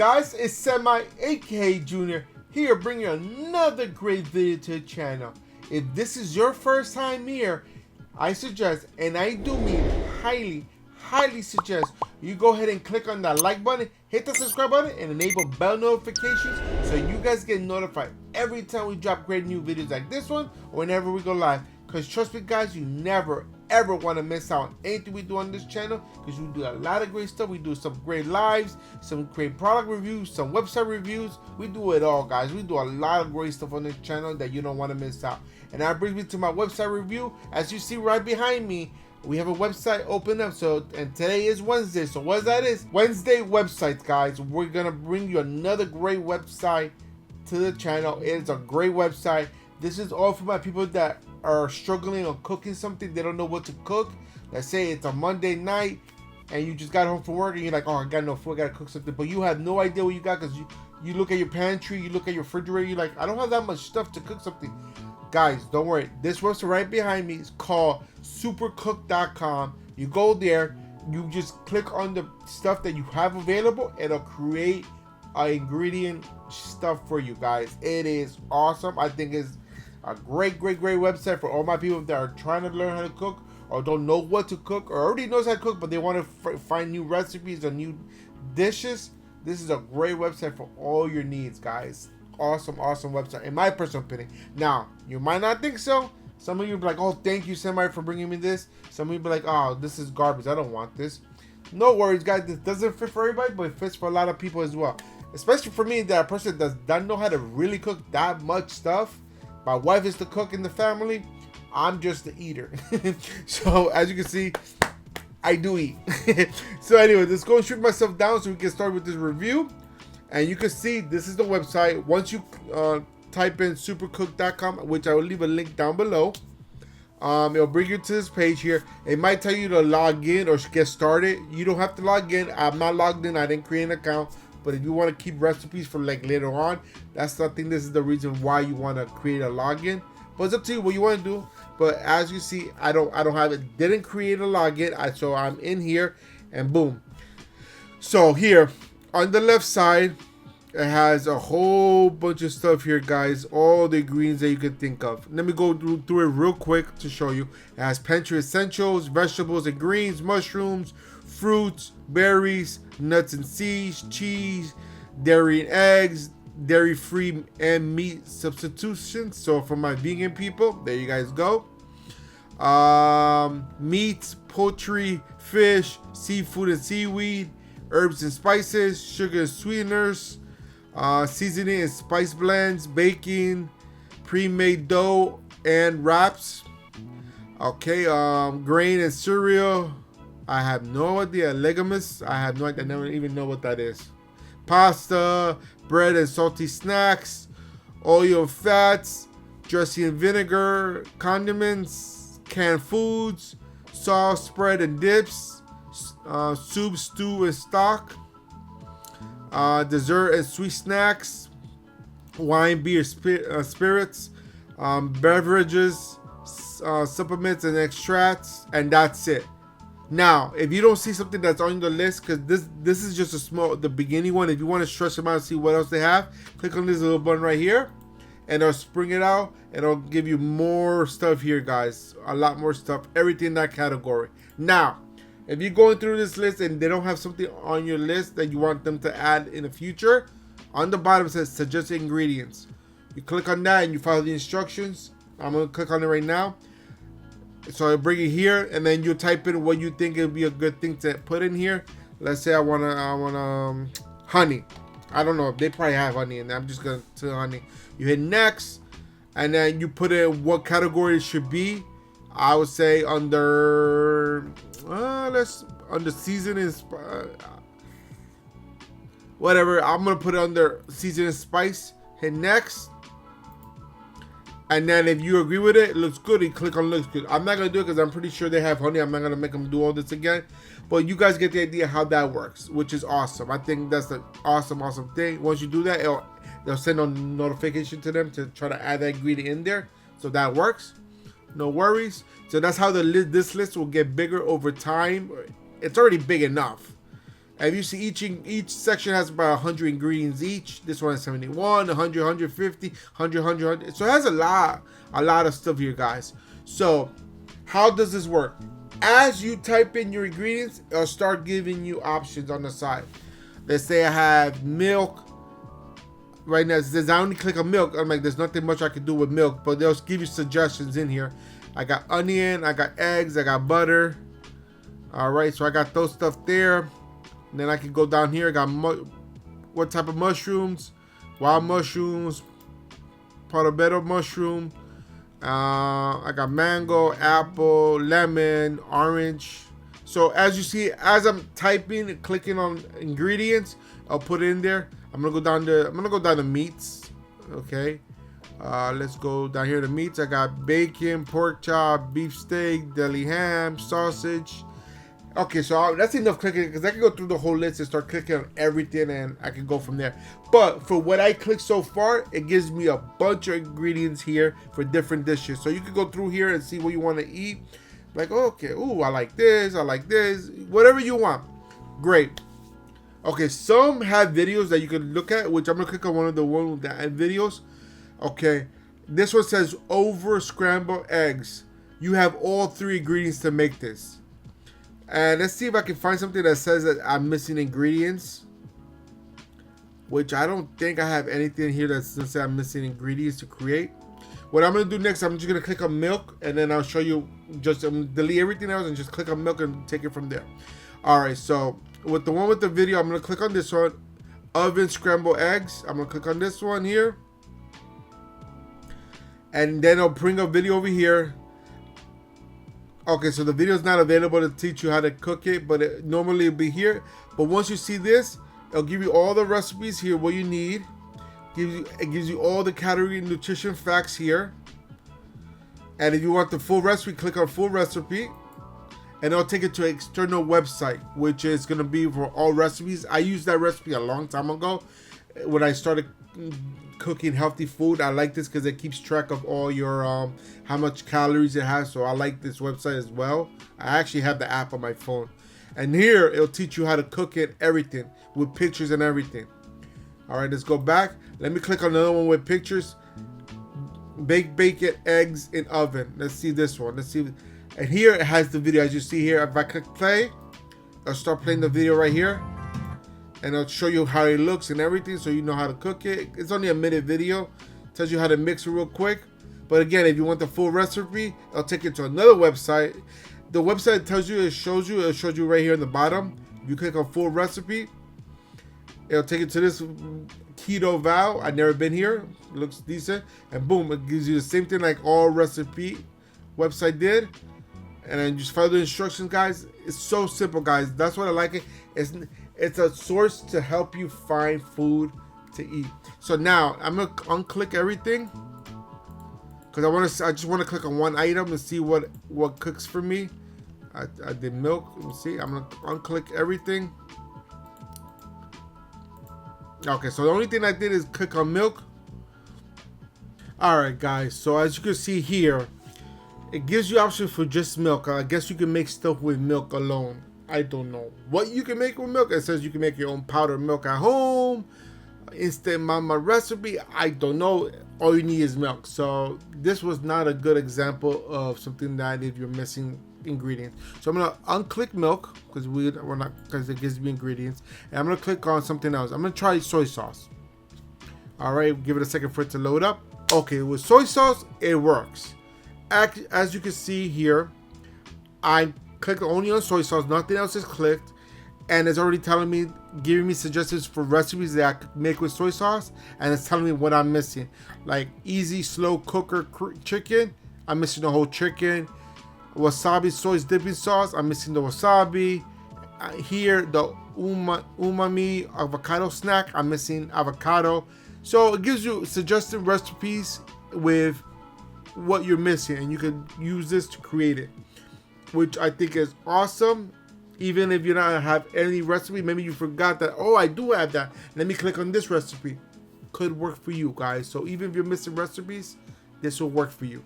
guys? It's Semi aka Junior here bringing another great video to the channel. If this is your first time here, I suggest, and I do mean highly suggest, you go ahead and click on that like button, hit the subscribe button, and enable bell notifications so you guys get notified every time we drop great new videos like this one or whenever we go live. Because trust me guys, you never ever want to miss out on anything we do on this channel, because we do a lot of great stuff. We do some great lives, some great product reviews, some website reviews. We do it all, guys. We do a lot of great stuff on this channel that you don't want to miss out. And that brings me to my website review. As you see right behind me, we have a website open up. So, and today is Wednesday. So what that is? Wednesday websites, guys. We're gonna bring you another great website to the channel. It's a great website. This is all for my people that are struggling on cooking something. They don't know what to cook. Let's say it's a Monday night and you just got home from work and you're like, oh, I got no food, I gotta cook something, but you have no idea what you got, because you look at your pantry, you look at your refrigerator, you're like, I don't have that much stuff to cook something. Guys, don't worry, this website right behind me is called Supercook.com. You go there, you just click on the stuff that you have available, it'll create ingredient stuff for you guys. It is awesome. I think it's a great website for all my people that are trying to learn how to cook, or don't know what to cook, or already knows how to cook but they want to find new recipes or new dishes. This is a great website for all your needs, guys. Awesome website in my personal opinion. Now, you might not think so. Some of you will be like, oh, thank you Semi for bringing me this. Some of you will be like, oh, this is garbage, I don't want this. No worries guys, this doesn't fit for everybody, but it fits for a lot of people as well. Especially for me, that person does not know how to really cook that much stuff. My wife is the cook in the family. I'm just the eater. So as you can see, I do eat. So anyway, let's go and shoot myself down so we can start with this review. And you can see this is the website. Once you type in supercook.com, which I will leave a link down below, it'll bring you to this page here. It might tell you to log in or get started. You don't have to log in. I'm not logged in. I didn't create an account. But if you want to keep recipes for like later on, that's nothing. This is the reason why you want to create a login. But it's up to you what you want to do. But as you see, I don't have it. Didn't create a login. So I'm in here and boom. So here on the left side, it has a whole bunch of stuff here, guys. All the ingredients that you can think of. Let me go through it real quick to show you. It has pantry essentials, vegetables and greens, mushrooms, fruits, berries, nuts and seeds, cheese, dairy and eggs, dairy-free and meat substitutions. So for my vegan people, there you guys go. Meats, poultry, fish, seafood and seaweed, herbs and spices, sugar and sweeteners, seasoning and spice blends, baking, pre-made dough and wraps. Okay, grain and cereal. I have no idea. Legumes. I have no idea. I never even know what that is. Pasta, bread and salty snacks, oil and fats, dressing and vinegar, condiments, canned foods, sauce, spread and dips, soup, stew and stock, dessert and sweet snacks, wine, beer, spirits, beverages, supplements and extracts, and that's it. Now, if you don't see something that's on the list, because this is just the beginning one. If you want to stretch them out and see what else they have, click on this little button right here, and it'll spring it out, and it'll give you more stuff here, guys. A lot more stuff, everything in that category. Now, if you're going through this list and they don't have something on your list that you want them to add in the future, on the bottom it says suggested ingredients. You click on that and you follow the instructions. I'm going to click on it right now. So I bring it here, and then you type in what you think would be a good thing to put in here. Let's say I want honey. I don't know if they probably have honey in there. I'm just gonna do honey. You hit next, and then you put in what category it should be. I would say under under seasoning, whatever. I'm gonna put it under seasoning spice. Hit next. And then if you agree with it, it looks good, you click on looks good. I'm not going to do it because I'm pretty sure they have honey. I'm not going to make them do all this again. But you guys get the idea how that works, which is awesome. I think that's an awesome thing. Once you do that, they'll send a notification to them to try to add that ingredient in there. So that works. No worries. So that's how this list will get bigger over time. It's already big enough. And you see each section has about 100 ingredients each. This one is 71, 100, 150, 100, 100, 100. So it has a lot of stuff here, guys. So how does this work? As you type in your ingredients, it'll start giving you options on the side. Let's say I have milk. Right now it says I only click on milk. I'm like, there's nothing much I can do with milk, but they'll give you suggestions in here. I got onion, I got eggs, I got butter. All right, so I got those stuff there. And then I can go down here. I got what type of mushrooms, wild mushrooms, portobello mushroom. I got mango, apple, lemon, orange. So as you see, as I'm typing and clicking on ingredients, I'll put it in there. I'm gonna go down to meats. Okay. Let's go down here to meats. I got bacon, pork chop, beef steak, deli ham, sausage. Okay, so that's enough clicking because I can go through the whole list and start clicking on everything and I can go from there. But for what I clicked so far, it gives me a bunch of ingredients here for different dishes. So you can go through here and see what you want to eat. Like, okay, ooh, I like this, whatever you want. Great. Okay, some have videos that you can look at, which I'm going to click on one of the ones that have videos. Okay, this one says over scrambled eggs. You have all 3 ingredients to make this. And let's see if I can find something that says that I'm missing ingredients. Which I don't think I have anything here that's going to say I'm missing ingredients to create. What I'm going to do next, I'm just going to click on milk. And then I'll show you, just delete everything else and just click on milk and take it from there. Alright, so with the one with the video, I'm going to click on this one. Oven scrambled eggs. I'm going to click on this one here. And then I'll bring a video over here. Okay, so the video is not available to teach you how to cook it, but normally it'll be here. But once you see this, it'll give you all the recipes here, what you need. It gives you all the calorie and nutrition facts here. And if you want the full recipe, click on full recipe. And it'll take it to an external website, which is going to be for all recipes. I used that recipe a long time ago when I started cooking healthy food. I like this because it keeps track of all your how much calories it has. So I like this website as well. I actually have the app on my phone, and here it'll teach you how to cook it, everything with pictures and everything. All right, let's go back. Let me click on another one with pictures. Bake bacon, eggs in oven. Let's see this one. Let's see. And here it has the video. As you see here, if I click play, I'll start playing the video right here. And it'll show you how it looks and everything, so you know how to cook it. It's only a minute video. Tells you how to mix it real quick. But again, if you want the full recipe, it'll take you to another website. The website tells you, it shows you right here in the bottom. If you click on full recipe, it'll take you to this keto vow. I've never been here. It looks decent. And boom, it gives you the same thing like all recipe website did. And then just follow the instructions, guys. It's so simple, guys. That's what I like it. It's a source to help you find food to eat. So now I'm gonna unclick everything because I just want to click on one item and see what cooks for me. I did milk. Let me see. I'm gonna unclick everything. Okay, so the only thing I did is click on milk. All right, guys. So as you can see here, it gives you options for just milk. I guess you can make stuff with milk alone. I don't know what you can make with milk. It says you can make your own powdered milk at home, instant mama recipe. I don't know. All you need is milk. So this was not a good example of something that if you're missing ingredients. So I'm gonna unclick milk because we're not, because it gives me ingredients, and I'm gonna click on something else. I'm gonna try soy sauce. All right, give it a second for it to load up. Okay, with soy sauce, it works. As you can see here, I clicked only on soy sauce, nothing else is clicked, and it's already telling me, giving me suggestions for recipes that I could make with soy sauce, and it's telling me what I'm missing. Like easy slow cooker chicken, I'm missing the whole chicken. Wasabi soy dipping sauce, I'm missing the wasabi. Here, the umami avocado snack, I'm missing avocado. So it gives you suggested recipes with what you're missing, and you can use this to create it, which I think is awesome. Even if you don't have any recipe, maybe you forgot that, oh, I do have that, let me click on this recipe. Could work for you guys. So even if you're missing recipes, this will work for you.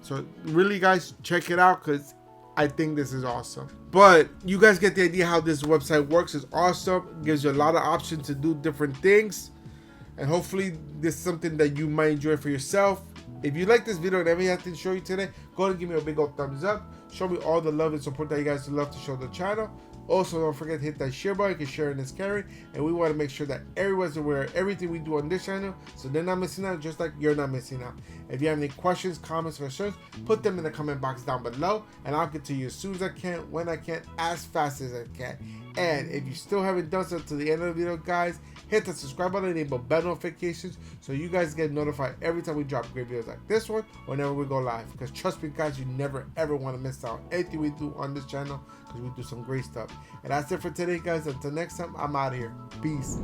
So really, guys, check it out, because I think this is awesome. But you guys get the idea how this website works. It's awesome. It gives you a lot of options to do different things. And hopefully this is something that you might enjoy for yourself. If you like this video and everything I had to show you today, go ahead and give me a big old thumbs up. Show me all the love and support that you guys love to show the channel. Also, don't forget to hit that share button, because sharing is caring. And we want to make sure that everyone's aware of everything we do on this channel, so they're not missing out, just like you're not missing out. If you have any questions, comments, or concerns, put them in the comment box down below, and I'll get to you as soon as I can, when I can, as fast as I can. And if you still haven't done so to the end of the video, guys, hit the subscribe button, enable bell notifications, so you guys get notified every time we drop great videos like this one, whenever we go live. Because trust me, guys, you never ever want to miss out on anything we do on this channel, because we do some great stuff. And that's it for today, guys. Until next time, I'm out of here. Peace.